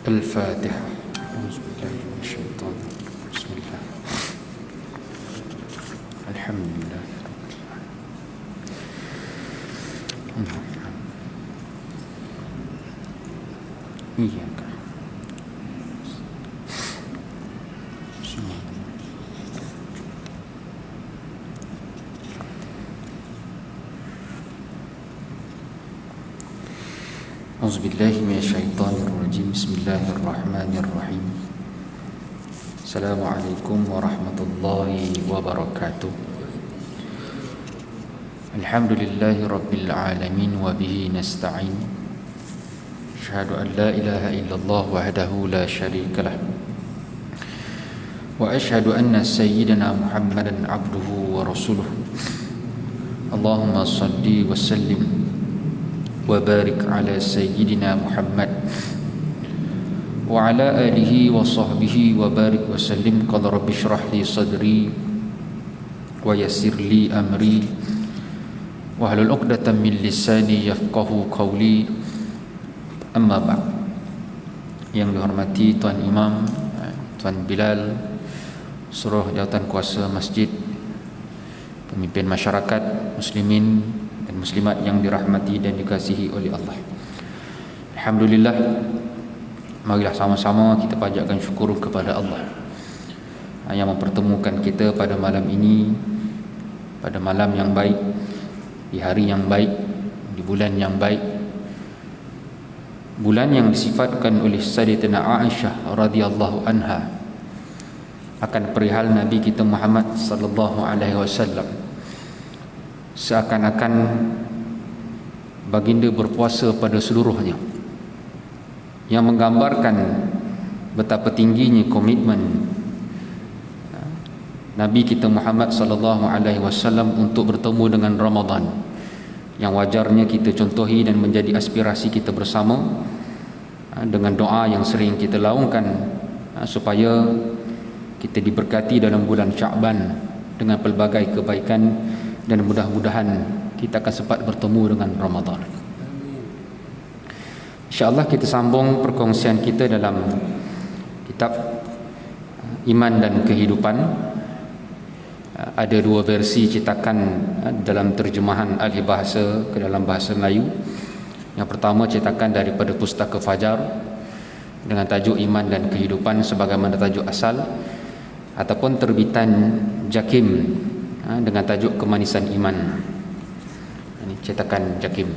الفاتحة. أعوذ بالله من الشيطان الرجيم. بسم الله الحمد لله رب العالمين. إياك أعوذ بالله من الشيطان الرجيم. بسم الله الرحمن الرحيم. السلام عليكم ورحمة الله وبركاته. الحمد لله رب العالمين وبه نستعين. أشهد أن لا إله إلا الله وحده لا شريك له، وأشهد أن سيدنا محمدا عبده ورسوله. اللهم صل وسلم وبارك على سيدنا محمد وعلى آله وصحبه وبارك وسلم. قال رب اشرح لي صدري ويسر لي أمري واحلل عقدة من لساني يفقهوا قولي. Amma ba'd. Yang dihormati Tuan Imam, Tuan Bilal, seluruh jawatan kuasa masjid, pemimpin masyarakat muslimin dan muslimat yang dirahmati dan dikasihi oleh Allah. Alhamdulillah, marilah sama-sama kita panjatkan syukur kepada Allah yang mempertemukan kita pada malam ini, pada malam yang baik, di hari yang baik, di bulan yang baik, bulan yang disifatkan oleh Sayyidatina Aisyah radhiyallahu anha akan perihal Nabi kita Muhammad sallallahu alaihi wasallam, seakan-akan baginda berpuasa pada seluruhnya, yang menggambarkan betapa tingginya komitmen Nabi kita Muhammad sallallahu alaihi wasallam untuk bertemu dengan Ramadan, yang wajarnya kita contohi dan menjadi aspirasi kita bersama dengan doa yang sering kita laungkan supaya kita diberkati dalam bulan Sya'ban dengan pelbagai kebaikan, dan mudah-mudahan kita akan sempat bertemu dengan Ramadan. InsyaAllah kita sambung perkongsian kita dalam kitab Iman dan Kehidupan. Ada dua versi cetakan dalam terjemahan alih bahasa ke dalam bahasa Melayu. Yang pertama cetakan daripada Pustaka Fajar dengan tajuk Iman dan Kehidupan sebagaimana tajuk asal, ataupun terbitan Jakim dengan tajuk Kemanisan Iman. Ini cetakan Jakim.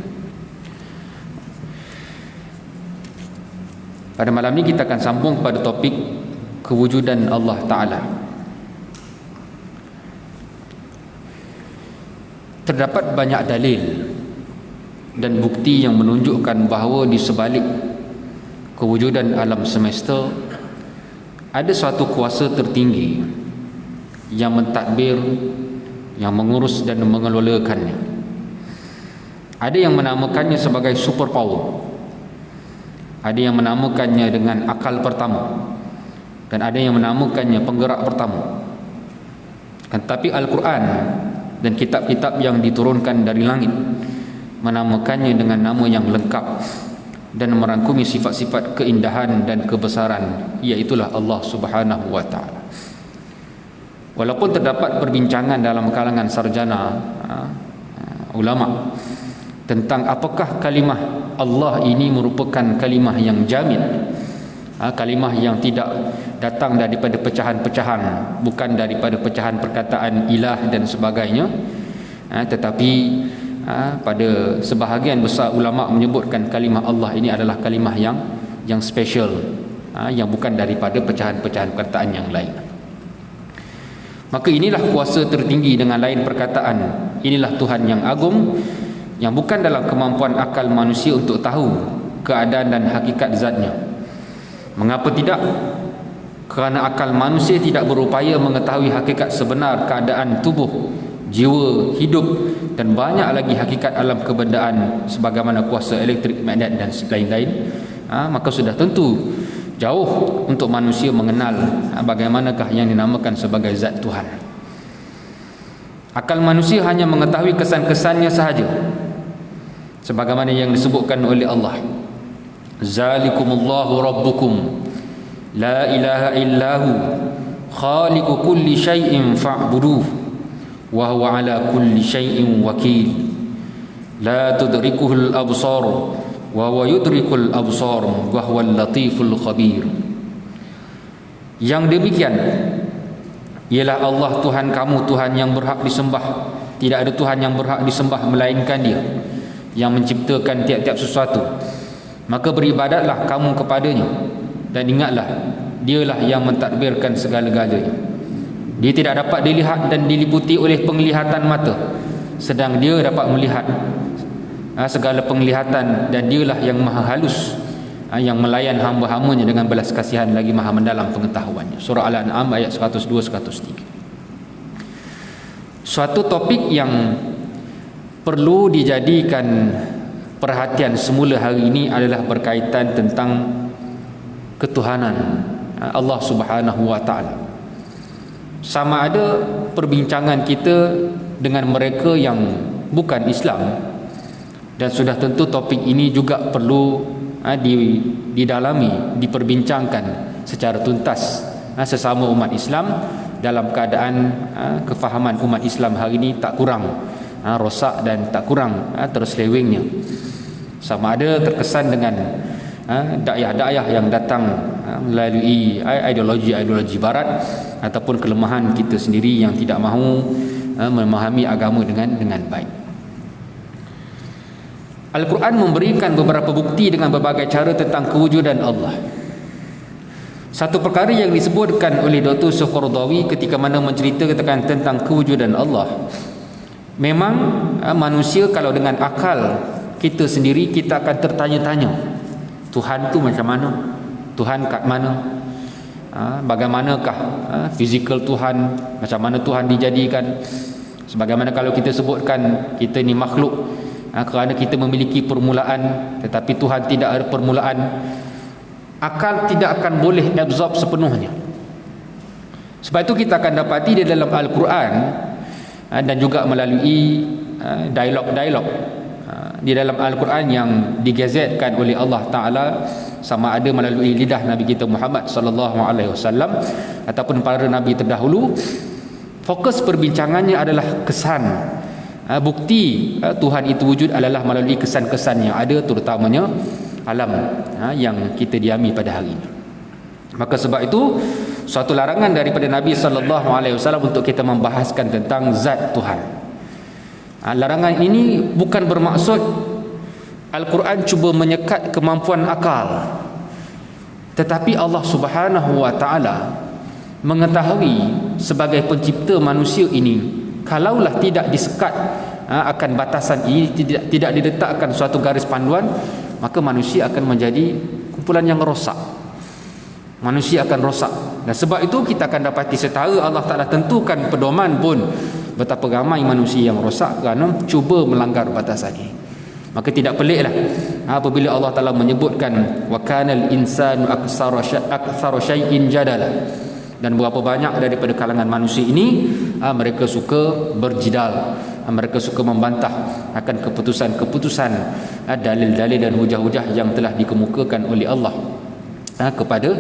Pada malam ini kita akan sambung pada topik kewujudan Allah Ta'ala. Terdapat banyak dalil dan bukti yang menunjukkan bahawa di sebalik kewujudan alam semesta ada suatu kuasa tertinggi yang mentadbir, yang mengurus dan mengelolakannya. Ada yang menamakannya sebagai superpower, ada yang menamakannya dengan akal pertama, dan ada yang menamakannya penggerak pertama. Tetapi Al-Quran dan kitab-kitab yang diturunkan dari langit menamakannya dengan nama yang lengkap dan merangkumi sifat-sifat keindahan dan kebesaran, iaitulah Allah Subhanahu wa Ta'ala. Walaupun terdapat perbincangan dalam kalangan sarjana ulama tentang apakah kalimah Allah ini merupakan kalimah yang jamid, kalimah yang tidak datang daripada pecahan-pecahan, bukan daripada pecahan perkataan ilah dan sebagainya, tetapi pada sebahagian besar ulama menyebutkan kalimah Allah ini adalah kalimah yang special, yang bukan daripada pecahan-pecahan perkataan yang lain. Maka inilah kuasa tertinggi, dengan lain perkataan, inilah Tuhan yang agung, yang bukan dalam kemampuan akal manusia untuk tahu keadaan dan hakikat zatnya. Mengapa tidak? Kerana akal manusia tidak berupaya mengetahui hakikat sebenar keadaan tubuh, jiwa, hidup dan banyak lagi hakikat alam kebendaan sebagaimana kuasa elektrik, magnet dan lain-lain. Maka sudah tentu jauh untuk manusia mengenal bagaimanakah yang dinamakan sebagai zat Tuhan. Akal manusia hanya mengetahui kesan-kesannya sahaja, sebagaimana yang disebutkan oleh Allah. Zalikumullahu rabbukum la ilaha illahu khaliqu kulli syai'in fa'buduh wa huwa ala kulli syai'in wakil la tudrikuhul absar wa huwa yudrikul absar wa huwal latiful khabir. Yang demikian ialah Allah Tuhan kamu, Tuhan yang berhak disembah, tidak ada Tuhan yang berhak disembah melainkan Dia yang menciptakan tiap-tiap sesuatu. Maka beribadatlah kamu kepadanya dan ingatlah Dialah yang mentadbirkan segala-galanya. Dia tidak dapat dilihat dan diliputi oleh penglihatan mata, sedang Dia dapat melihat segala penglihatan, dan Dialah yang maha halus, yang melayan hamba-hambanya dengan belas kasihan, lagi maha mendalam pengetahuannya. Surah Al-An'am ayat 102-103. Suatu topik yang perlu dijadikan perhatian semula hari ini adalah berkaitan tentang ketuhanan Allah Subhanahu wa taala. Sama ada perbincangan kita dengan mereka yang bukan Islam, dan sudah tentu topik ini juga perlu didalami, diperbincangkan secara tuntas sesama umat Islam, dalam keadaan kefahaman umat Islam hari ini tak kurang rosak dan tak kurang terselewengnya. Sama ada terkesan dengan dakwah-dakwah yang datang melalui ideologi barat, ataupun kelemahan kita sendiri yang tidak mahu memahami agama dengan baik. Al-Quran memberikan beberapa bukti dengan berbagai cara tentang kewujudan Allah. Satu perkara yang disebutkan oleh Dr. Qaradawi ketika mana menceritakan tentang kewujudan Allah, memang manusia kalau dengan akal kita sendiri, kita akan tertanya-tanya, Tuhan tu macam mana? Tuhan kat mana? Bagaimanakah fizikal Tuhan? Macam mana Tuhan dijadikan? Sebagaimana kalau kita sebutkan kita ni makhluk kerana kita memiliki permulaan, tetapi Tuhan tidak ada permulaan, akal tidak akan boleh absorb sepenuhnya. Sebab itu kita akan dapati di dalam Al-Quran dan juga melalui dialog-dialog di dalam Al-Quran yang digazetkan oleh Allah Ta'ala, sama ada melalui lidah Nabi kita Muhammad sallallahu alaihi wasallam ataupun para nabi terdahulu, fokus perbincangannya adalah kesan, bukti Tuhan itu wujud adalah melalui kesan-kesan yang ada, terutamanya alam yang kita diami pada hari ini. Maka sebab itu suatu larangan daripada Nabi sallallahu alaihi wasallam untuk kita membahaskan tentang zat Tuhan. Larangan ini bukan bermaksud Al-Quran cuba menyekat kemampuan akal, tetapi Allah Subhanahu wa taala mengetahui sebagai pencipta manusia ini, kalaulah tidak disekat akan batasan ini, tidak diletakkan suatu garis panduan, maka manusia akan menjadi kumpulan yang rosak. Manusia akan rosak. Dan sebab itu kita akan dapati setara Allah Ta'ala tentukan pedoman pun, betapa ramai manusia yang rosak kerana cuba melanggar batasan ini. Maka tidak peliklah apabila Allah Ta'ala menyebutkan wa kanal insanu aktsara syai'in jadala, dan berapa banyak daripada kalangan manusia ini mereka suka berjidal, mereka suka membantah akan keputusan-keputusan, dalil-dalil dan hujah-hujah yang telah dikemukakan oleh Allah kepada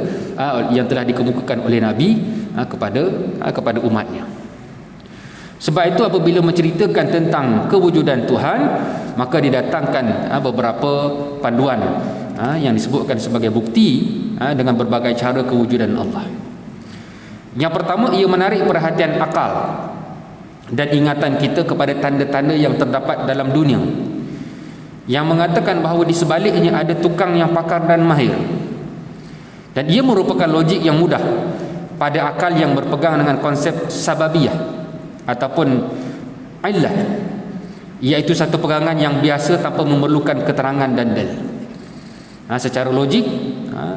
yang telah dikemukakan oleh Nabi kepada umatnya. Sebab itu apabila menceritakan tentang kewujudan Tuhan, maka didatangkan beberapa panduan yang disebutkan sebagai bukti dengan berbagai cara kewujudan Allah. Yang pertama, ia menarik perhatian akal dan ingatan kita kepada tanda-tanda yang terdapat dalam dunia, yang mengatakan bahawa di sebaliknya ada tukang yang pakar dan mahir. Dan ia merupakan logik yang mudah pada akal yang berpegang dengan konsep sababiyah ataupun illah, iaitu satu pegangan yang biasa tanpa memerlukan keterangan dan dalil. Secara logik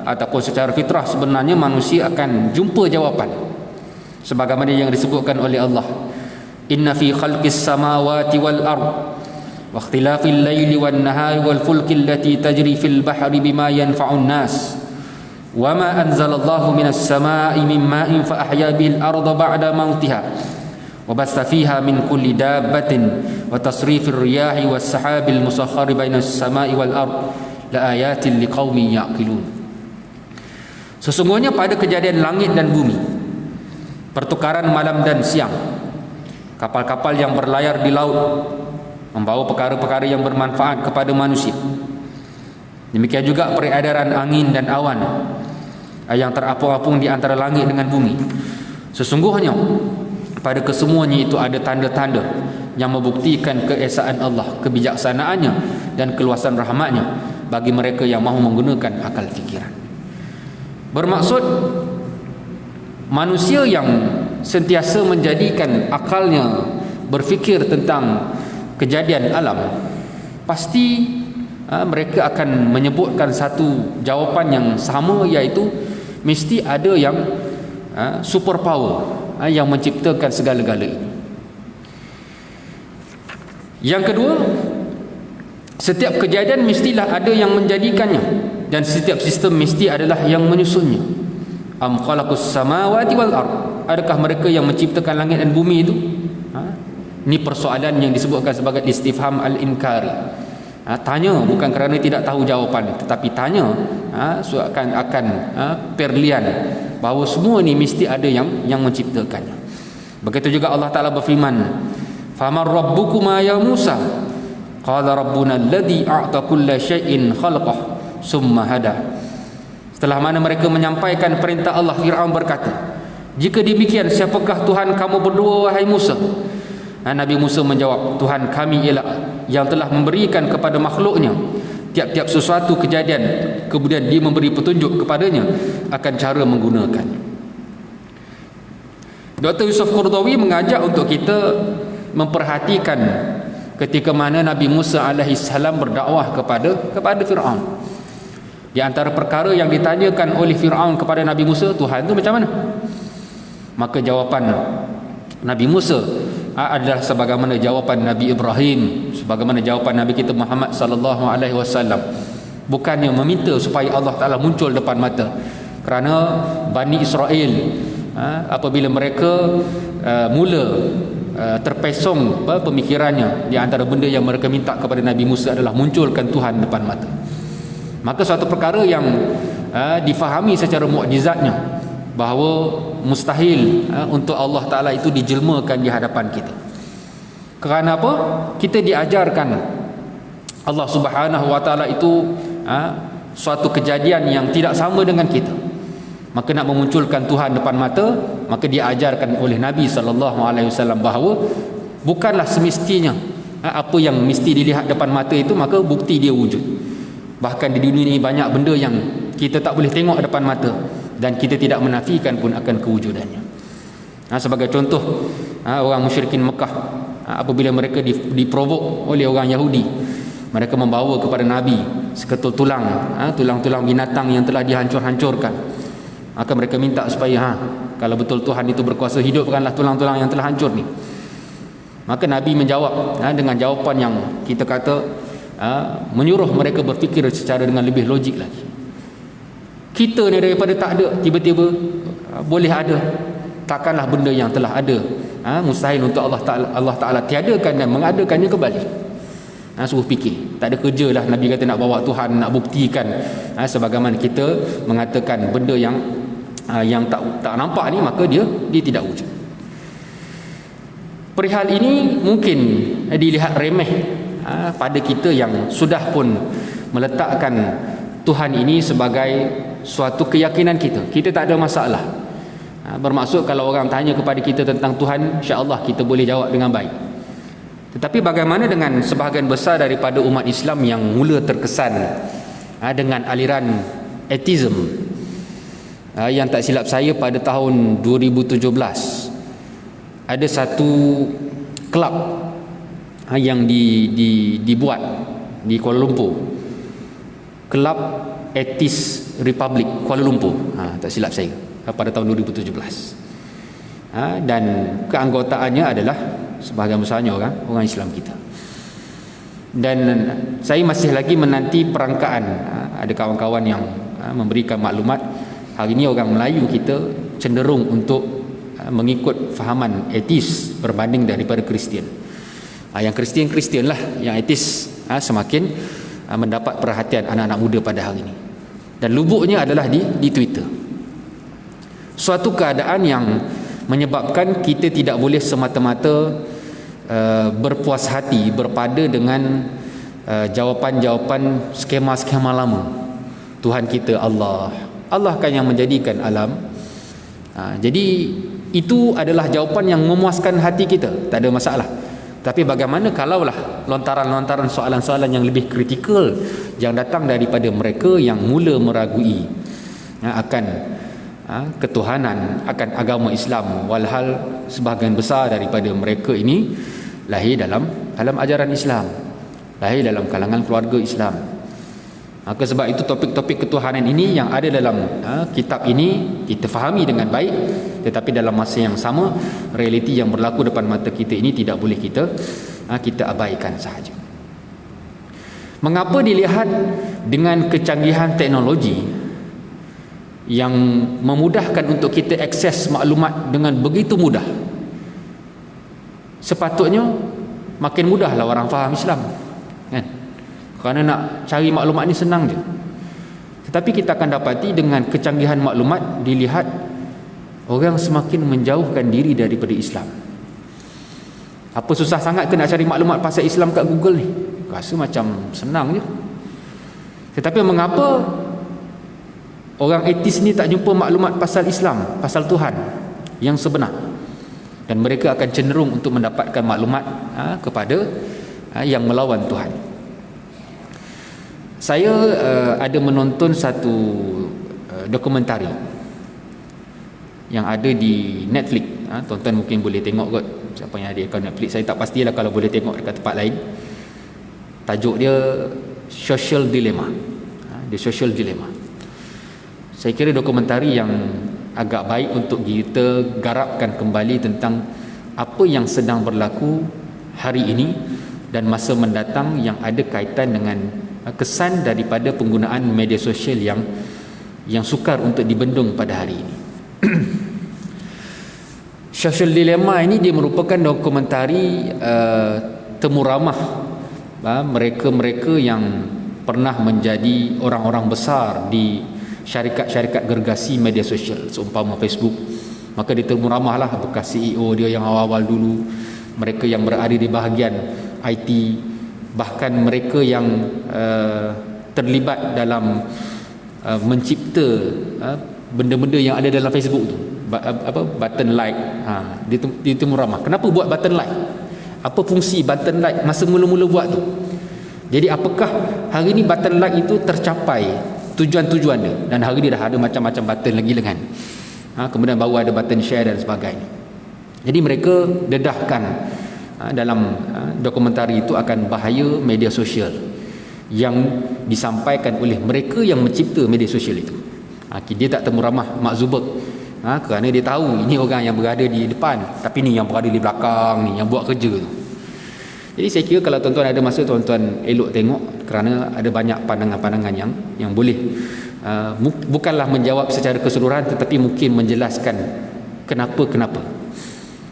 ataupun secara fitrah, sebenarnya manusia akan jumpa jawapan sebagaimana yang disebutkan oleh Allah, inna fi khalqis samawati wal ard wa ikhtilafil laili wan nahari wal fulki allati tajri fil bahri bima yanfa'un nas wa ma anzalallahu minas samai min ma'in fa ahya bil arda ba'da mautiha wa basta fiha min kulli dabbatin wa tasrifir riyahi was sahabil musakhkhari bainas samai wal ard laayatin liqaumin yaqilun. Sesungguhnya pada kejadian langit dan bumi, pertukaran malam dan siang, kapal-kapal yang berlayar di laut membawa perkara-perkara yang bermanfaat kepada manusia, demikian juga peredaran angin dan awan yang terapung-apung di antara langit dengan bumi, sesungguhnya pada kesemuanya itu ada tanda-tanda yang membuktikan keesaan Allah, kebijaksanaannya dan keluasan rahmatnya bagi mereka yang mahu menggunakan akal fikiran. Bermaksud manusia yang sentiasa menjadikan akalnya berfikir tentang kejadian alam, pasti mereka akan menyebutkan satu jawapan yang sama, iaitu mesti ada yang super power yang menciptakan segala-gala ini. Yang kedua, setiap kejadian mestilah ada yang menjadikannya, dan setiap sistem mesti adalah yang menyusunnya. Am khalaqus samawati wal ard, adakah mereka yang menciptakan langit dan bumi itu? Ini persoalan yang disebutkan sebagai istifham al-inkari. Tanya bukan kerana tidak tahu jawapan, tetapi tanya akan perlian bahawa semua ini mesti ada yang menciptakannya. Begitu juga Allah Ta'ala berfirman, "Faman rabbukuma ya Musa?" Qala rabbuna alladhi a'ta kulla syai'in khalaqah summa hada. Setelah mana mereka menyampaikan perintah Allah, Fir'aun berkata, "Jika demikian, siapakah Tuhan kamu berdua, wahai Musa?" Nabi Musa menjawab, "Tuhan kami ialah yang telah memberikan kepada makhluknya tiap-tiap sesuatu kejadian, kemudian dia memberi petunjuk kepadanya akan cara menggunakannya." Dr. Yusuf Qaradawi mengajak untuk kita memperhatikan ketika mana Nabi Musa alaihissalam berdakwah kepada Fir'aun. Di antara perkara yang ditanyakan oleh Fir'aun kepada Nabi Musa, Tuhan itu macam mana? Maka jawapan Nabi Musa adalah sebagaimana jawapan Nabi Ibrahim, sebagaimana jawapan Nabi kita Muhammad sallallahu alaihi wasallam. Bukannya meminta supaya Allah Taala muncul depan mata. Kerana Bani Israel apabila mereka mula terpesong pemikirannya, di antara benda yang mereka minta kepada Nabi Musa adalah munculkan Tuhan depan mata. Maka suatu perkara yang difahami secara mukjizatnya, bahawa mustahil untuk Allah Ta'ala itu dijelmakan di hadapan kita. Kerana apa? Kita diajarkan Allah Subhanahu Wa Ta'ala itu suatu kejadian yang tidak sama dengan kita. Maka nak memunculkan Tuhan depan mata, maka diajarkan oleh Nabi SAW bahawa bukanlah semestinya apa yang mesti dilihat depan mata itu maka bukti dia wujud. Bahkan di dunia ini banyak benda yang kita tak boleh tengok depan mata dan kita tidak menafikan pun akan kewujudannya. Sebagai contoh, orang musyrikin Mekah apabila mereka diprovok oleh orang Yahudi, mereka membawa kepada Nabi seketul tulang, tulang-tulang binatang yang telah dihancur-hancurkan. Maka mereka minta supaya kalau betul Tuhan itu berkuasa, hidupkanlah tulang-tulang yang telah hancur ni. Maka Nabi menjawab dengan jawapan yang kita kata menyuruh mereka berfikir secara dengan lebih logik lagi. Kita ni daripada tak ada tiba-tiba boleh ada, takkanlah benda yang telah ada mustahil untuk Allah Ta'ala tiadakan dan mengadakannya kembali. Suruh fikir. Tak ada kerja lah Nabi kata nak bawa Tuhan, nak buktikan sebagaimana kita mengatakan benda yang tak nampak ni maka dia tidak wujud. Perihal ini mungkin dilihat remeh pada kita yang sudah pun meletakkan Tuhan ini sebagai suatu keyakinan kita. Kita tak ada masalah. Bermaksud kalau orang tanya kepada kita tentang Tuhan, insya-Allah kita boleh jawab dengan baik. Tetapi bagaimana dengan sebahagian besar daripada umat Islam yang mula terkesan dengan aliran atheism, yang tak silap saya pada tahun 2017 ada satu kelab yang dibuat di Kuala Lumpur, Kelab Atheist Republic Kuala Lumpur, tak silap saya, pada tahun 2017. Dan keanggotaannya adalah sebahagian besarnya orang Islam kita. Dan saya masih lagi menanti perangkaan. Ada kawan-kawan yang memberikan maklumat, hari ini orang Melayu kita cenderung untuk mengikut fahaman etis berbanding daripada Kristian. Yang Kristian lah, yang etis semakin mendapat perhatian anak-anak muda pada hari ini. Dan lubuknya adalah di Twitter. Suatu keadaan yang menyebabkan kita tidak boleh semata-mata berpuas hati berpada dengan jawapan-jawapan skema-skema lama. Tuhan kita Allah kan yang menjadikan alam. Jadi itu adalah jawapan yang memuaskan hati kita, tak ada masalah. Tapi bagaimana kalaulah lontaran-lontaran soalan-soalan yang lebih kritikal yang datang daripada mereka yang mula meragui akan ketuhanan, akan agama Islam, walhal sebahagian besar daripada mereka ini lahir dalam ajaran Islam, lahir dalam kalangan keluarga Islam. Maka sebab itu topik-topik ketuhanan ini yang ada dalam kitab ini kita fahami dengan baik, tetapi dalam masa yang sama realiti yang berlaku depan mata kita ini tidak boleh kita abaikan sahaja. Mengapa dilihat dengan kecanggihan teknologi yang memudahkan untuk kita akses maklumat dengan begitu mudah, sepatutnya makin mudahlah orang faham Islam, kan? Kerana nak cari maklumat ni senang je. Tetapi kita akan dapati dengan kecanggihan maklumat dilihat orang semakin menjauhkan diri daripada Islam. Apa susah sangat ke nak cari maklumat pasal Islam kat Google ni? Rasa macam senang je. Tetapi mengapa orang etis ni tak jumpa maklumat pasal Islam, pasal Tuhan yang sebenar? Dan mereka akan cenderung untuk mendapatkan maklumat kepada yang melawan Tuhan. Saya ada menonton satu dokumentari yang ada di Netflix. Tuan-tuan mungkin boleh tengok kot, siapa yang ada akaun Netflix. Saya tak pastilah kalau boleh tengok dekat tempat lain. Tajuk dia Social Dilemma. The Social Dilemma. Saya kira dokumentari yang agak baik untuk kita garapkan kembali tentang apa yang sedang berlaku hari ini dan masa mendatang yang ada kaitan dengan kesan daripada penggunaan media sosial yang sukar untuk dibendung pada hari ini. Social Dilemma ini dia merupakan dokumentari temu ramah mereka-mereka yang pernah menjadi orang-orang besar di syarikat-syarikat gergasi media sosial seumpama Facebook. Maka dia temu ramahlah bekas CEO dia yang awal-awal dulu, mereka yang berada di bahagian IT, bahkan mereka yang terlibat dalam mencipta benda-benda yang ada dalam Facebook tu, button like. Dia temu ramah. Kenapa buat button like? Apa fungsi button like masa mula-mula buat tu? Jadi apakah hari ni button like itu tercapai tujuan-tujuan dia? Dan hari ni dah ada macam-macam button lagi kan. Kemudian baru ada button share dan sebagainya. Jadi mereka dedahkan dalam dokumentari itu akan bahaya media sosial yang disampaikan oleh mereka yang mencipta media sosial itu. Dia tak temu ramah Mark Zuckerberg kerana dia tahu ini orang yang berada di depan, tapi ni yang berada di belakang ni yang buat kerja tu. Jadi saya kira kalau tuan-tuan ada masa, tuan-tuan elok tengok, kerana ada banyak pandangan-pandangan yang boleh bukanlah menjawab secara keseluruhan, tetapi mungkin menjelaskan kenapa.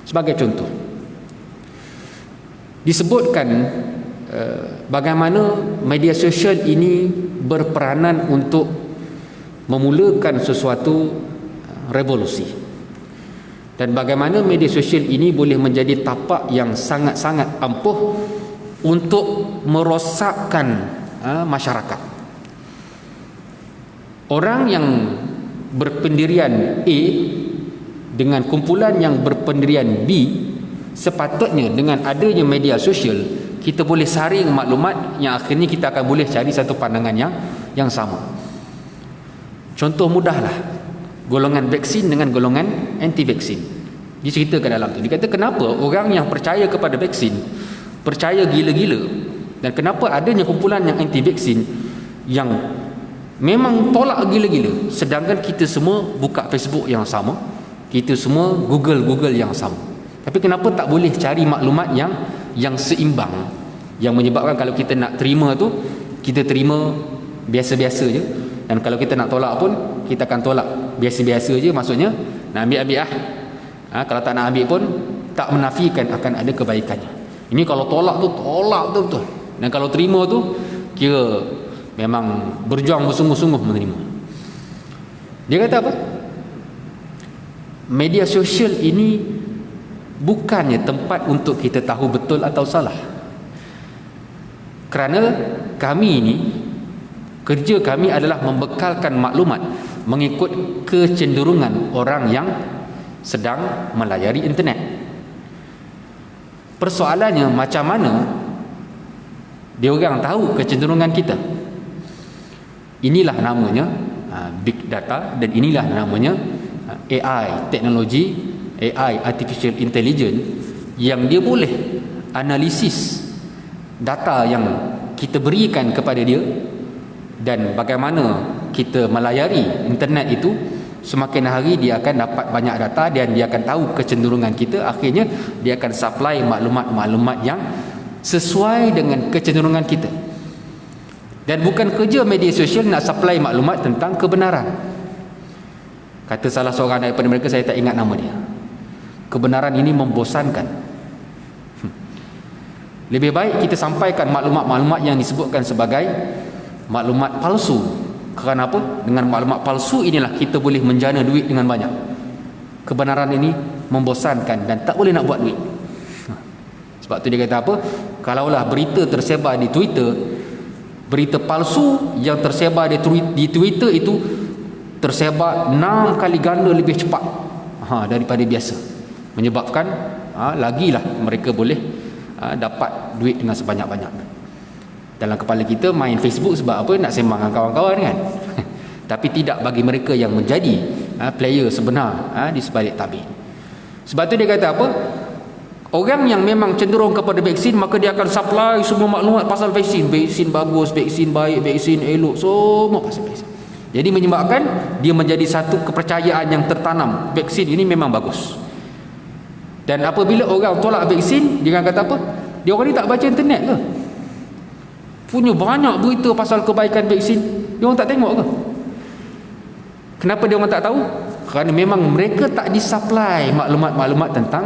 Sebagai contoh, disebutkan bagaimana media sosial ini berperanan untuk memulakan sesuatu revolusi, dan bagaimana media sosial ini boleh menjadi tapak yang sangat-sangat ampuh untuk merosakkan masyarakat. Orang yang berpendirian A dengan kumpulan yang berpendirian B, sepatutnya dengan adanya media sosial kita boleh saring maklumat yang akhirnya kita akan boleh cari satu pandangan yang sama. Contoh mudahlah, golongan vaksin dengan golongan anti vaksin. Diceritakan dalam tu, dia kata kenapa orang yang percaya kepada vaksin percaya gila-gila, dan kenapa adanya kumpulan yang anti vaksin yang memang tolak gila-gila, sedangkan kita semua buka Facebook yang sama, kita semua Google yang sama. Tapi kenapa tak boleh cari maklumat yang seimbang, yang menyebabkan kalau kita nak terima tu, kita terima biasa-biasa je, dan kalau kita nak tolak pun kita akan tolak biasa-biasa je. Maksudnya nak ambil kalau tak nak ambil pun tak menafikan akan ada kebaikannya. Ini kalau tolak tu betul, dan kalau terima tu kira memang berjuang bersungguh-sungguh menerima. Dia kata apa? Media sosial ini bukannya tempat untuk kita tahu betul atau salah. Kerana kami ini, kerja kami adalah membekalkan maklumat mengikut kecenderungan orang yang sedang melayari internet. Persoalannya, macam mana dia orang tahu kecenderungan kita? Inilah namanya big data, dan inilah namanya AI, teknologi AI, artificial intelligence, yang dia boleh analisis data yang kita berikan kepada dia, dan bagaimana kita melayari internet itu. Semakin hari dia akan dapat banyak data dan dia akan tahu kecenderungan kita. Akhirnya dia akan supply maklumat-maklumat yang sesuai dengan kecenderungan kita. Dan bukan kerja media sosial nak supply maklumat tentang kebenaran. Kata salah seorang daripada mereka, saya tak ingat nama dia, kebenaran ini membosankan. Lebih baik kita sampaikan maklumat-maklumat yang disebutkan sebagai maklumat palsu. Kerana apa? Dengan maklumat palsu inilah kita boleh menjana duit dengan banyak. Kebenaran ini membosankan dan tak boleh nak buat duit. Sebab tu dia kata apa? Kalaulah berita tersebar di Twitter, berita palsu yang tersebar di Twitter itu tersebar 6 kali ganda lebih cepat daripada biasa. Menyebabkan lagilah mereka boleh dapat duit dengan sebanyak-banyak. Dalam kepala kita main Facebook sebab apa? Nak sembang dengan kawan-kawan kan. Tapi tidak bagi mereka yang menjadi player sebenar di sebalik tabir. Sebab tu dia kata apa? Orang yang memang cenderung kepada vaksin, maka dia akan supply semua maklumat pasal vaksin. Vaksin bagus, vaksin baik, vaksin elok, semua pasal vaksin. Jadi menyebabkan dia menjadi satu kepercayaan yang tertanam, vaksin ini memang bagus. Dan apabila orang tolak vaksin, dia akan kata apa? Dia orang ni tak baca internet ke? Punya banyak berita pasal kebaikan vaksin, dia orang tak tengok ke? Kenapa dia orang tak tahu? Kerana memang mereka tak disupply maklumat-maklumat tentang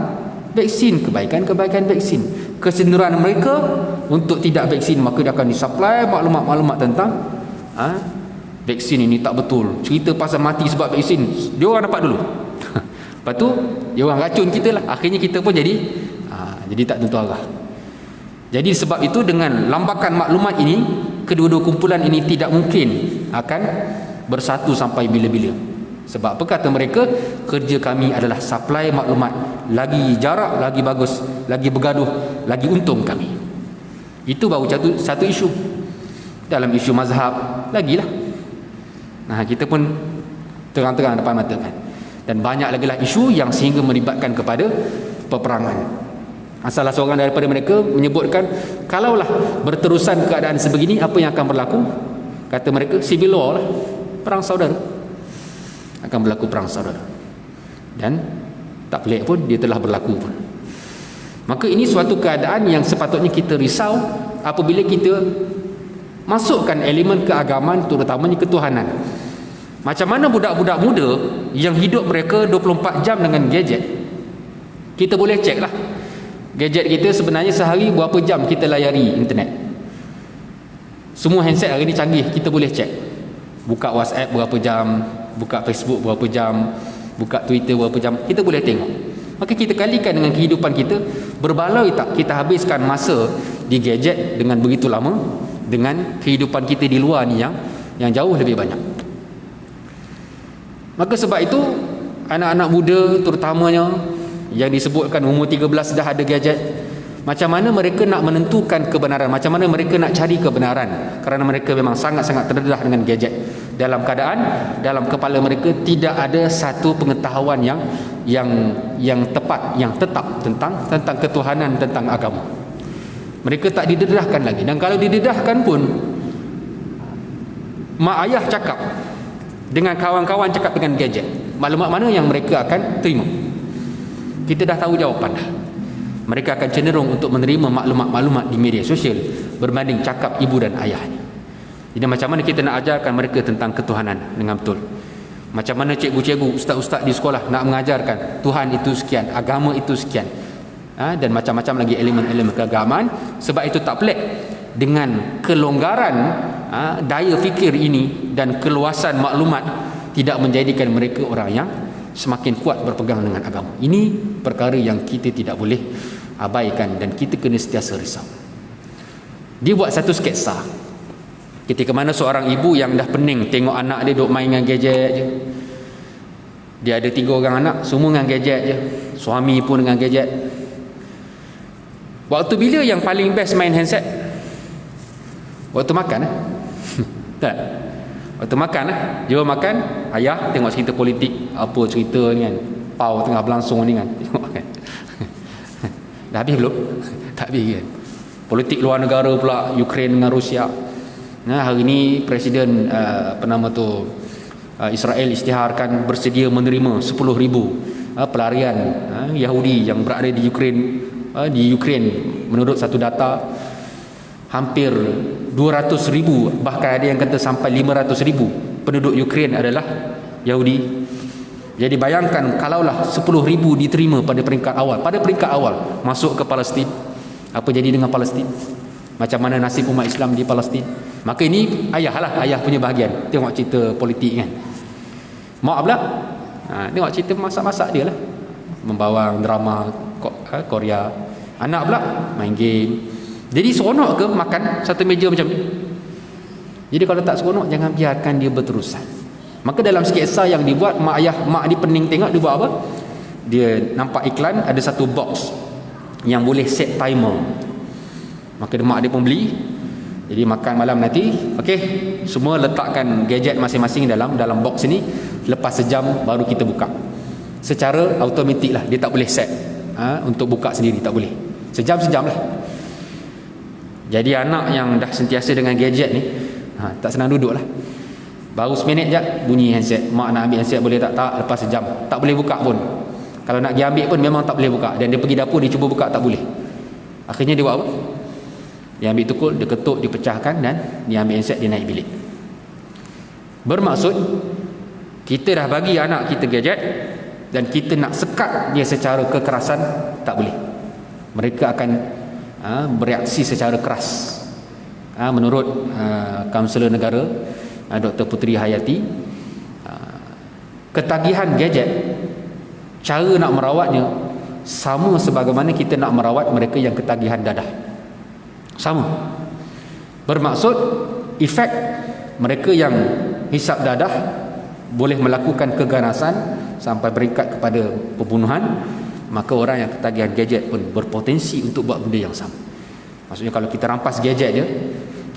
vaksin, kebaikan-kebaikan vaksin. Kecenderungan mereka untuk tidak vaksin, maka dia akan disupply maklumat-maklumat tentang vaksin ini tak betul. Cerita pasal mati sebab vaksin, dia orang dapat dulu. Lepas tu dia orang racun kita lah. Akhirnya kita pun jadi tak tentu arah. Jadi sebab itu dengan lambakan maklumat ini, kedua-dua kumpulan ini tidak mungkin akan bersatu sampai bila-bila. Sebab apa kata mereka? Kerja kami adalah supply maklumat. Lagi jarak, lagi bagus, lagi bergaduh, lagi untung kami. Itu baru satu isu. Dalam isu mazhab, lagilah. Kita pun terang-terang depan mata kan. Dan banyak lagi lah isu yang sehingga melibatkan kepada peperangan. Salah seorang daripada mereka menyebutkan, kalaulah berterusan keadaan sebegini, apa yang akan berlaku? Kata mereka, civil war lah, perang saudara. Akan berlaku perang saudara. Dan tak pelik pun, dia telah berlaku pun. Maka ini suatu keadaan yang sepatutnya kita risau apabila kita masukkan elemen keagamaan, terutamanya ketuhanan. Macam mana budak-budak muda yang hidup mereka 24 jam dengan gadget? Kita boleh cek lah, gadget kita sebenarnya sehari berapa jam kita layari internet. Semua handset hari ni canggih, kita boleh cek. Buka WhatsApp berapa jam, buka Facebook berapa jam, buka Twitter berapa jam, kita boleh tengok. Maka kita kalikan dengan kehidupan kita, berbaloi tak kita habiskan masa di gadget dengan begitu lama dengan kehidupan kita di luar ni yang jauh lebih banyak. Maka sebab itu anak-anak muda terutamanya yang disebutkan umur 13 dah ada gadget, macam mana mereka nak menentukan kebenaran, macam mana mereka nak cari kebenaran, kerana mereka memang sangat-sangat terdedah dengan gadget. Dalam keadaan dalam kepala mereka tidak ada satu pengetahuan yang tepat, yang tetap tentang ketuhanan, tentang agama. Mereka tak didedahkan lagi. Dan kalau didedahkan pun, mak ayah cakap dengan kawan-kawan, cakap dengan gadget, maklumat mana yang mereka akan terima? Kita dah tahu jawapan dah. Mereka akan cenderung untuk menerima maklumat-maklumat di media sosial berbanding cakap ibu dan ayahnya. Jadi macam mana kita nak ajarkan mereka tentang ketuhanan dengan betul? Macam mana cikgu-cikgu, ustaz-ustaz di sekolah nak mengajarkan Tuhan itu sekian, agama itu sekian, dan macam-macam lagi elemen-elemen keagamaan. Sebab itu tak pelik dengan kelonggaran daya fikir ini dan keluasan maklumat tidak menjadikan mereka orang yang semakin kuat berpegang dengan agama. Ini perkara yang kita tidak boleh abaikan dan kita kena sentiasa risau. Dia buat satu sketsa ketika mana seorang ibu yang dah pening tengok anak dia duk main dengan gadget je. Dia ada 3 orang anak, semua dengan gadget je. Suami pun dengan gadget. Waktu bila yang paling best main handset? Waktu makan tak? Waktu makan Jom makan, ayah tengok cerita politik, apa cerita ni kan, Pau tengah berlangsung ni kan, tengok kan. Dah habis belum? Tak habis kan. Politik luar negara pula, Ukraine dengan Rusia. Hari ni Presiden Israel isytiharkan bersedia menerima 10,000 pelarian Yahudi yang berada di Ukraine. Menurut satu data, hampir 200,000, bahkan ada yang kata sampai 500,000 penduduk Ukraine adalah Yahudi. Jadi bayangkan kalaulah 10,000 diterima pada peringkat awal masuk ke Palestin, apa jadi dengan Palestin? Macam mana nasib umat Islam di Palestin? Maka ini ayah punya bahagian. Tengok cerita politik kan. Mak pula tengok cerita masak-masak dia lah, membawang drama Korea. Anak pula main game. Jadi seronok ke makan satu meja macam ni? Jadi kalau tak seronok, jangan biarkan dia berterusan. Maka dalam sketsa yang dibuat, mak ni pening tengok, dia buat apa? Dia nampak iklan ada satu box yang boleh set timer. Maka mak dia pun beli. Jadi makan malam nanti, okey, semua letakkan gadget masing-masing dalam box ini. Lepas sejam baru kita buka. Secara automatik lah, dia tak boleh set untuk buka sendiri, tak boleh. Sejam-sejam lah. Jadi anak yang dah sentiasa dengan gadget ni tak senang duduk lah. Baru seminit je bunyi handset. Mak nak ambil handset boleh tak? Tak, lepas sejam tak boleh buka pun. Kalau nak pergi ambil pun memang tak boleh buka. Dan dia pergi dapur, dia cuba buka, tak boleh. Akhirnya dia buat apa? Dia ambil tukul, dia ketuk, dia pecahkan, dan dia ambil handset, dia naik bilik. Bermaksud kita dah bagi anak kita gadget dan kita nak sekat dia secara kekerasan, tak boleh. Mereka akan bereaksi secara keras. Menurut Kaunselor Negara Dr. Puteri Hayati, ketagihan gadget, cara nak merawatnya sama sebagaimana kita nak merawat mereka yang ketagihan dadah. Sama. Bermaksud efek mereka yang hisap dadah boleh melakukan keganasan sampai beringkat kepada pembunuhan, maka orang yang ketagihan gadget pun berpotensi untuk buat benda yang sama. Maksudnya kalau kita rampas gadget dia,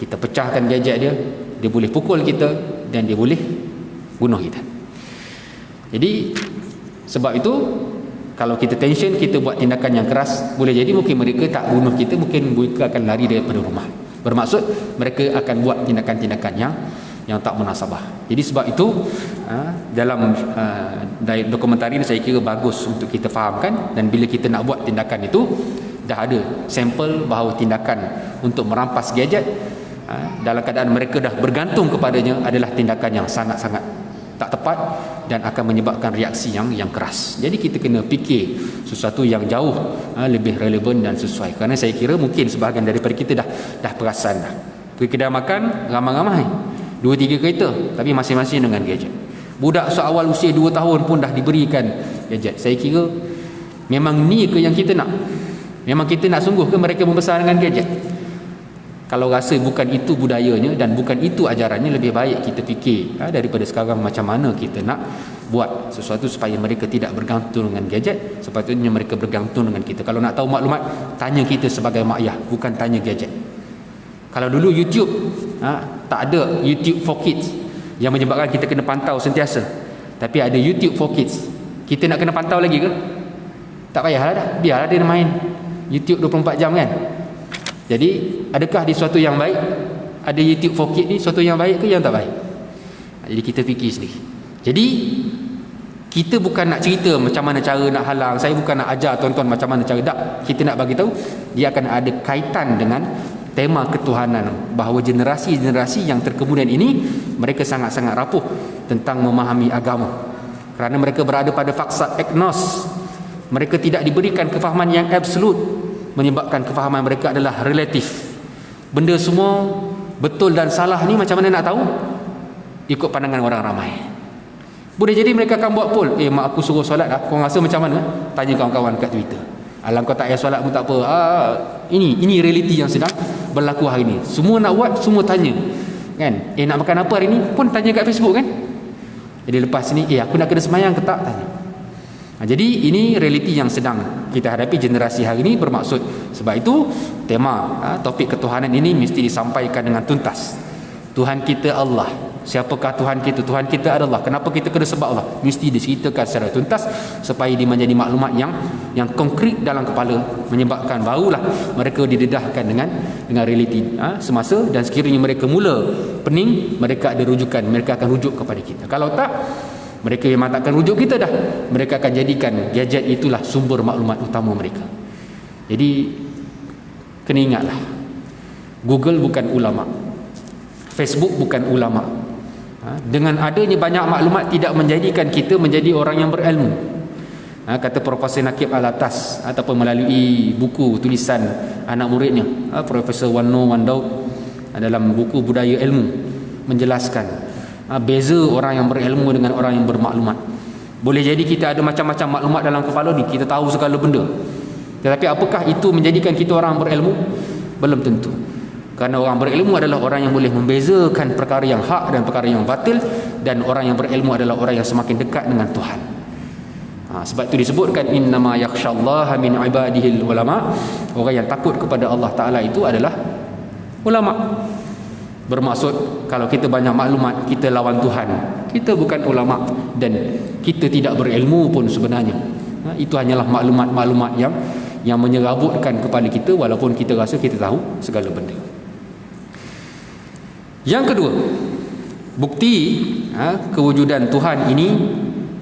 kita pecahkan gadget dia, dia boleh pukul kita dan dia boleh bunuh kita. Jadi sebab itu kalau kita tension, kita buat tindakan yang keras, boleh jadi mungkin mereka tak bunuh kita, mungkin mereka akan lari daripada rumah. Bermaksud mereka akan buat tindakan-tindakan yang tak munasabah. Jadi sebab itu dalam dokumentari ini saya kira bagus untuk kita fahamkan, dan bila kita nak buat tindakan itu dah ada sampel bahawa tindakan untuk merampas gadget dalam keadaan mereka dah bergantung kepadanya adalah tindakan yang sangat-sangat tak tepat dan akan menyebabkan reaksi yang keras. Jadi kita kena fikir sesuatu yang jauh lebih relevan dan sesuai. Kerana saya kira mungkin sebahagian daripada kita dah perasan dah. Pergi kedai makan ramai-ramai 2-3 kereta, tapi masing-masing dengan gadget. Budak seawal usia 2 tahun pun dah diberikan gadget. Saya kira memang ni ke yang kita nak? Memang kita nak sungguh ke mereka membesar dengan gadget? Kalau rasa bukan itu budayanya dan bukan itu ajarannya, lebih baik kita fikir daripada sekarang macam mana kita nak buat sesuatu supaya mereka tidak bergantung dengan gadget. Sepatutnya mereka bergantung dengan kita. Kalau nak tahu maklumat, tanya kita sebagai mak ayah, bukan tanya gadget. Kalau dulu YouTube tak ada YouTube for Kids yang menyebabkan kita kena pantau sentiasa, tapi ada YouTube for Kids, kita nak kena pantau lagi ke? Tak payahlah dah, biarlah dia main YouTube 24 jam kan. Jadi adakah di suatu yang baik ada YouTube for Kids ni suatu yang baik ke yang tak baik? Jadi kita fikir sendiri. Jadi kita bukan nak cerita macam mana cara nak halang, saya bukan nak ajar tuan-tuan macam mana cara, tak. Kita nak bagi tahu dia akan ada kaitan dengan tema ketuhanan, bahawa generasi-generasi yang terkemudian ini mereka sangat-sangat rapuh tentang memahami agama kerana mereka berada pada fasa agnos. Mereka tidak diberikan kefahaman yang absolut, menyebabkan kefahaman mereka adalah relatif. Benda semua betul dan salah ni macam mana nak tahu? Ikut pandangan orang ramai. Boleh jadi mereka akan buat poll, mak aku suruh solat dah, kau rasa macam mana? Tanya kawan-kawan kat Twitter. Alam kau tak payah solat pun tak apa. Ini realiti yang sedang berlaku hari ni. Semua nak buat, semua tanya. Kan? Nak makan apa hari ni? Pun tanya kat Facebook kan? Jadi lepas ni, aku nak kena semayang ke tak? Tanya. Jadi ini realiti yang sedang kita hadapi generasi hari ini. Bermaksud sebab itu tema topik ketuhanan ini mesti disampaikan dengan tuntas. Tuhan kita Allah. Siapakah Tuhan kita? Tuhan kita adalah. Kenapa kita kena sebab Allah? Mesti diceritakan secara tuntas supaya dia menjadi maklumat yang konkret dalam kepala, menyebabkan barulah mereka didedahkan dengan realiti semasa, dan sekiranya mereka mula pening, mereka ada rujukan, mereka akan rujuk kepada kita. Kalau tak, mereka memang takkan rujuk kita dah. Mereka akan jadikan gadget itulah sumber maklumat utama mereka. Jadi kena ingatlah, Google bukan ulama, Facebook bukan ulama. Dengan adanya banyak maklumat tidak menjadikan kita menjadi orang yang berilmu. Kata Profesor Nakib Alatas ataupun melalui buku tulisan anak muridnya, Profesor Wano Wandaud, dalam buku Budaya Ilmu, menjelaskan beza orang yang berilmu dengan orang yang bermaklumat. Boleh jadi kita ada macam-macam maklumat dalam kepala ni, kita tahu segala benda, tetapi apakah itu menjadikan kita orang berilmu? Belum tentu. Kerana orang berilmu adalah orang yang boleh membezakan perkara yang hak dan perkara yang batil, dan orang yang berilmu adalah orang yang semakin dekat dengan Tuhan. Sebab itu disebutkan innama yakhshallaha min ibadihil ulama. Orang yang takut kepada Allah Ta'ala itu adalah ulama. Bermaksud kalau kita banyak maklumat, kita lawan Tuhan. Kita bukan ulama dan kita tidak berilmu pun sebenarnya. Itu hanyalah maklumat-maklumat yang menyerabutkan kepala kita, walaupun kita rasa kita tahu segala benda. Yang kedua, bukti kewujudan Tuhan ini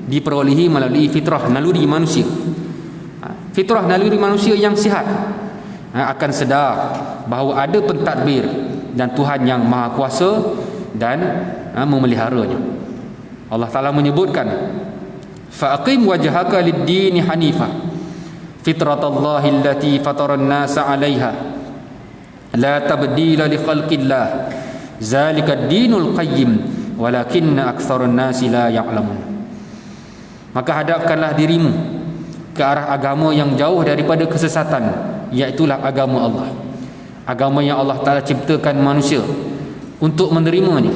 diperolehi melalui fitrah naluri manusia. Fitrah naluri manusia yang sihat akan sedar bahawa ada pentadbir dan Tuhan yang maha kuasa dan memeliharanya. Allah Ta'ala menyebutkan, fa'aqim wajhaka lid-dini hanifah fitratallahi allati fataran nasa 'alaiha la tabdila li khalqillah zalika ad-dinul qayyim walakinna aktsarun nasi la ya'lamun. Maka hadapkanlah dirimu ke arah agama yang jauh daripada kesesatan, iaitulah agama Allah. Agama yang Allah Ta'ala ciptakan manusia untuk menerimanya.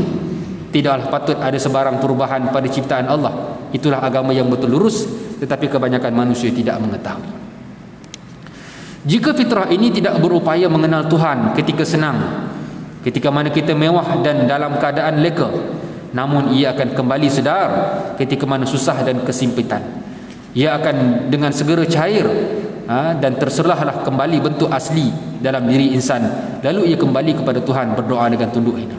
Tidaklah patut ada sebarang perubahan pada ciptaan Allah. Itulah agama yang betul lurus, tetapi kebanyakan manusia tidak mengetahui. Jika fitrah ini tidak berupaya mengenal Tuhan ketika senang, ketika mana kita mewah dan dalam keadaan leka, namun ia akan kembali sedar ketika mana susah dan kesempitan. Ia akan dengan segera cair dan terserahlah kembali bentuk asli dalam diri insan. Lalu ia kembali kepada Tuhan, berdoa dengan tunduk hina.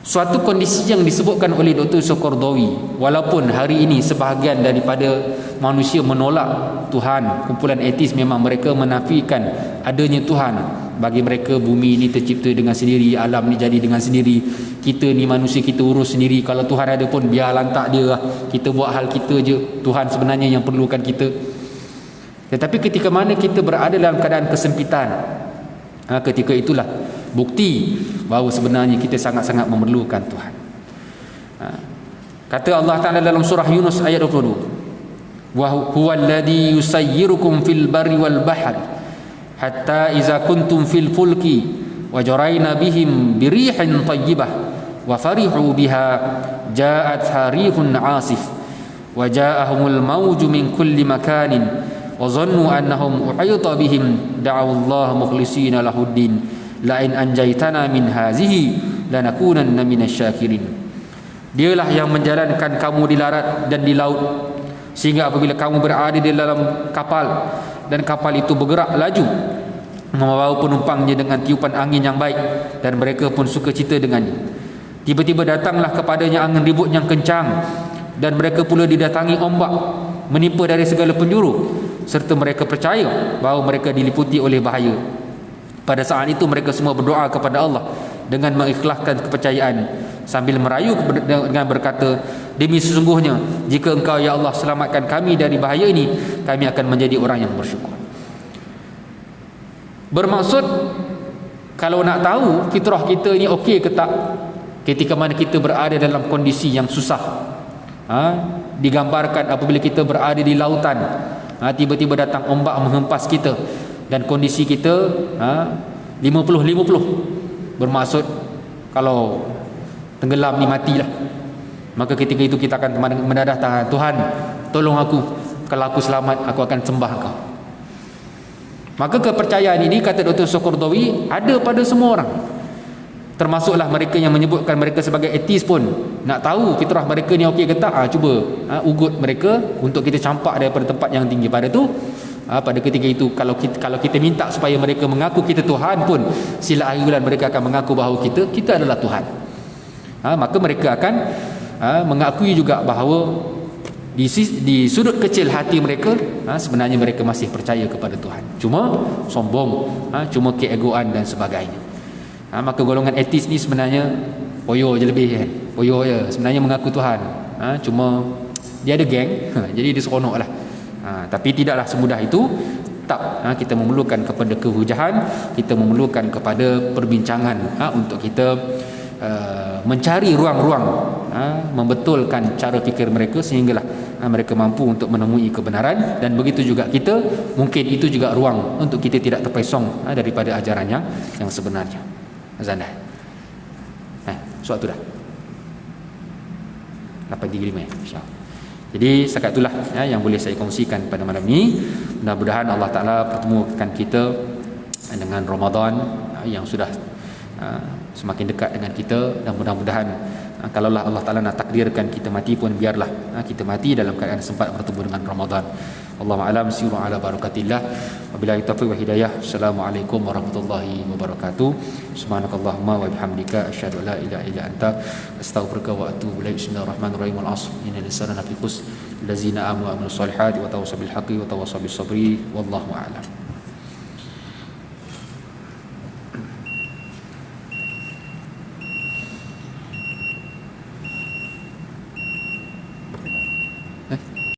Suatu kondisi yang disebutkan oleh Dr. Sokordawi, walaupun hari ini sebahagian daripada manusia menolak Tuhan, kumpulan etis memang mereka menafikan adanya Tuhan. Bagi mereka bumi ini tercipta dengan sendiri, alam ni jadi dengan sendiri, kita ni manusia kita urus sendiri, kalau Tuhan ada pun biar lantak dia lah, kita buat hal kita je, Tuhan sebenarnya yang perlukan kita. Tetapi ketika mana kita berada dalam keadaan kesempitan, ketika itulah bukti bahawa sebenarnya kita sangat-sangat memerlukan Tuhan. Kata Allah Ta'ala dalam surah Yunus ayat 22, wa huwallazi yusayyirukum fil barri wal bahri hatta iza kuntum fil fulki wa jarayna bihim birihin tayyibah wa farihu biha ja'at harihun 'asif wa ja'ahumul mawju min kulli makanin wa dhannu annahum uhita bihim da'u Allah mukhlishina lahuddin la in anjaytana min hazihi lanakunanna minasyakirin. Dialah yang menjalankan kamu di darat dan di laut, sehingga apabila kamu berada di dalam kapal dan kapal itu bergerak laju membawa penumpangnya dengan tiupan angin yang baik, dan mereka pun suka cita dengannya. Tiba-tiba datanglah kepadanya angin ribut yang kencang, dan mereka pula didatangi ombak menimpa dari segala penjuru, serta mereka percaya bahawa mereka diliputi oleh bahaya. Pada saat itu mereka semua berdoa kepada Allah dengan mengikhlaskan kepercayaan, sambil merayu dengan berkata, demi sesungguhnya jika Engkau ya Allah selamatkan kami dari bahaya ini, kami akan menjadi orang yang bersyukur. Bermaksud Kalau nak tahu fitrah kita ni okey ke tak, ketika mana kita berada dalam kondisi yang susah, digambarkan apabila kita berada di lautan, tiba-tiba datang ombak menghempas kita dan kondisi kita 50-50, bermaksud kalau tenggelam ni matilah. Maka ketika itu kita akan menadah tangan, Tuhan tolong aku, kalau aku selamat aku akan sembah kau. Maka kepercayaan ini, kata Dr. Sokordawi, ada pada semua orang, termasuklah mereka yang menyebutkan mereka sebagai ateis pun. Nak tahu fitrah mereka ni okey ke tak, cuba ugut mereka untuk kita campak daripada tempat yang tinggi. Pada tu, pada ketika itu, kalau kita minta supaya mereka mengaku kita Tuhan pun, sila hari bulan mereka akan mengaku bahawa kita adalah Tuhan. Maka mereka akan mengakui juga bahawa di sudut kecil hati mereka, sebenarnya mereka masih percaya kepada Tuhan, cuma sombong, cuma keegoan dan sebagainya. Maka golongan etis ni sebenarnya poyo je lebih kan, poyo je sebenarnya mengaku Tuhan, cuma dia ada geng, jadi dia seronok lah. Tapi tidaklah semudah itu. Tak, kita memerlukan kepada kehujahan, kita memerlukan kepada perbincangan, untuk kita mencari ruang-ruang, membetulkan cara fikir mereka sehinggalah mereka mampu untuk menemui kebenaran. Dan begitu juga kita, mungkin itu juga ruang untuk kita tidak terpesong daripada ajaran yang sebenarnya. Azan dah. Suatu dah 8.35 insya-Allah. Jadi setakat itulah yang boleh saya kongsikan pada malam ini. Mudah-mudahan Allah Ta'ala pertemukan kita dengan Ramadan yang sudah semakin dekat dengan kita. Dan mudah-mudahan kalaulah Allah Ta'ala nak takdirkan kita mati pun, biarlah kita mati dalam keadaan sempat bertemu dengan Ramadan. Allahumma alam siru ala barakatillah. Wabillahi taufiq wa hidayah. Assalamualaikum warahmatullahi wabarakatuh. Subhanakallahumma wa bihamdika asyhadu an la ilaha illa anta astaghfiruka wa atubu ilaik. Bismillahirrahmanirrahim. Wal 'asr innal insana lafi khusr. Allazina amanu wa amilus solihati wa tawassaw bil haqqi wa tawassaw bis sabri. Wallahu a'lam.